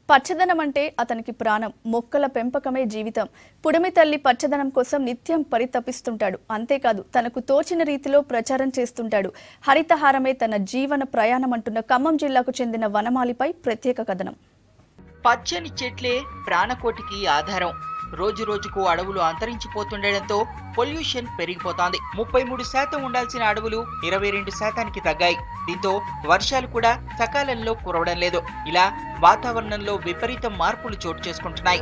పచ్చదనం అంటే అతనికి ప్రాణం. మొక్కల పెంపకమే జీవితం. పుడమి తల్లి పచ్చదనం కోసం నిత్యం పరితపిస్తుంటాడు. అంతేకాదు తనకు తోచిన రీతిలో ప్రచారం చేస్తుంటాడు. హరితహారమే తన జీవన ప్రయాణం అంటున్న ఖమ్మం జిల్లాకు చెందిన వనమాలిపై ప్రత్యేక కథనం. పచ్చని చెట్లే ప్రాణకోటికి ఆధారం. రోజు రోజుకు అడవులు అంతరించిపోతుండటంతో పొల్యూషన్ పెరిగిపోతోంది. 33% ఉండాల్సిన అడవులు 22%కి తగ్గాయి. దీంతో వర్షాలు కూడా సకాలంలో కురవడం లేదు. ఇలా వాతావరణంలో విపరీత మార్పులు చోటు చేసుకుంటున్నాయి.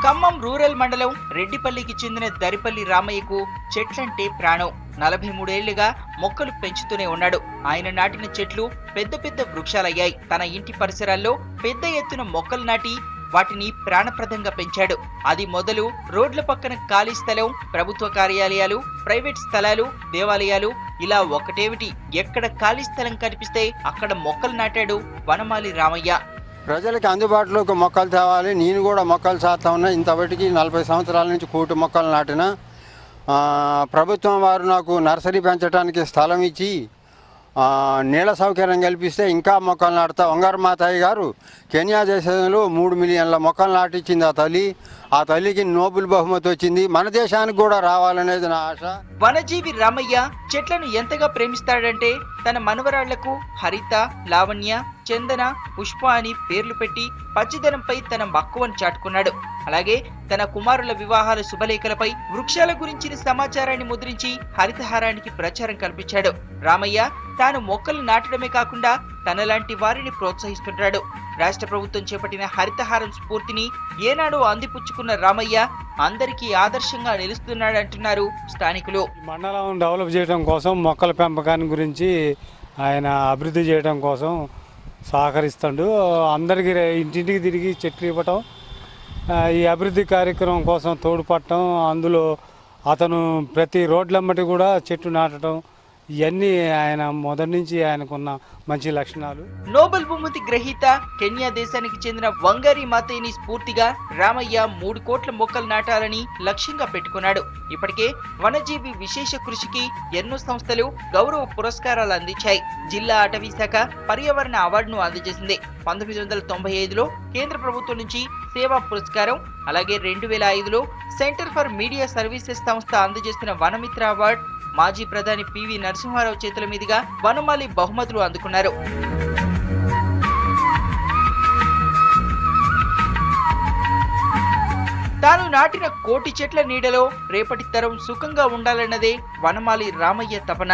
ఖమ్మం రూరల్ మండలం రెడ్డిపల్లికి చెందిన దరిపల్లి రామయ్యకు చెట్లంటే ప్రాణం. 43 ఏళ్లుగా మొక్కలు పెంచుతూనే ఉన్నాడు. ఆయన నాటిన చెట్లు పెద్ద పెద్ద వృక్షాలయ్యాయి. తన ఇంటి పరిసరాల్లో పెద్ద ఎత్తున మొక్కలు నాటి వాటిని ప్రాణప్రదంగా పెంచాడు. అది మొదలు రోడ్ల పక్కన ఖాళీ స్థలం, ప్రభుత్వ కార్యాలయాలు, ప్రైవేట్ స్థలాలు, దేవాలయాలు, ఇలా ఒకటేమిటి ఎక్కడ ఖాళీ స్థలం కనిపిస్తే అక్కడ మొక్కలు నాటాడు వనమాలి రామయ్య. ప్రజలకు అందుబాటులోకి మొక్కలు తేవాలి. నేను కూడా మొక్కలు సాగుతా ఉన్నా. ఇంతవరకు 40 సంవత్సరాల నుంచి కోటి మొక్కలు నాటిన. ప్రభుత్వం వారు నాకు నర్సరీ పెంచడానికి స్థలం ఇచ్చి నీళ్ళ సౌకర్యం కల్పిస్తే ఇంకా మొక్కలు నాటుతా. వంగారు మాతాయి గారు కెన్యా దేశంలో 3 మిలియన్ల మొక్కలు నాటించింది ఆ తల్లికి నోబెల్ బహుమతి వచ్చింది. మన దేశానికి కూడా రావాలనేది నా ఆశ. వనజీవి రామయ్య చెట్లను ఎంతగా ప్రేమిస్తాడంటే తన మనవరాళ్లకు హరిత, లావణ్య, చందన, పుష్ప అని పేర్లు పెట్టి పచ్చదనంపై తన మక్కువను చాటుకున్నాడు. అలాగే తన కుమారుల వివాహాల శుభలేఖలపై వృక్షాల గురించిన సమాచారాన్ని ముద్రించి హరితహారానికి ప్రచారం కల్పించాడు. రామయ్య తాను మొక్కలు నాటడమే కాకుండా తనలాంటి వారిని ప్రోత్సహిస్తుంటాడు. రాష్ట్ర ప్రభుత్వం చేపట్టిన హరితహారం స్ఫూర్తిని ఏనాడో అందిపుచ్చుకున్న రామయ్య అందరికీ ఆదర్శంగా నిలుస్తున్నాడంటున్నారు స్థానికులు. మండలం డెవలప్ చేయడం కోసం, మొక్కల పెంపకాన్ని గురించి ఆయన అభివృద్ధి చేయడం కోసం సహకరిస్తాడు. అందరికీ ఇంటింటికి తిరిగి చెట్లు ఇవ్వటం, ఈ అభివృద్ధి కార్యక్రమం కోసం తోడ్పడటం, అందులో అతను ప్రతి రోడ్లమ్మటి కూడా చెట్టు నాటడం, ఇవన్నీ ఆయన మొదటి నుంచి ఆయనకున్న మంచి లక్షణాలు. నోబెల్ బహుమతి గ్రహీత కెన్యా దేశానికి చెందిన వంగారి మాతేని స్ఫూర్తిగా రామయ్య 3 కోట్ల మొక్కలు నాటాలని లక్ష్యంగా పెట్టుకున్నాడు. ఇప్పటికే వనజీవి విశేష కృషికి ఎన్నో సంస్థలు గౌరవ పురస్కారాలు అందించాయి. జిల్లా అటవీ శాఖ పర్యావరణ అవార్డును అందజేసింది. 1995లో కేంద్ర ప్రభుత్వం నుంచి సేవా పురస్కారం, అలాగే 2005లో సెంటర్ ఫర్ మీడియా సర్వీసెస్ సంస్థ అందజేసిన వనమిత్ర అవార్డు, మాజీ ప్రధాని పివి నరసింహారావు చేతుల మీదుగా వనమాలి బహుమతులు అందుకున్నారు. తాను నాటిన కోటి చెట్ల నీడలో రేపటి తరం సుఖంగా ఉండాలన్నదే వనమాలి రామయ్య తపన.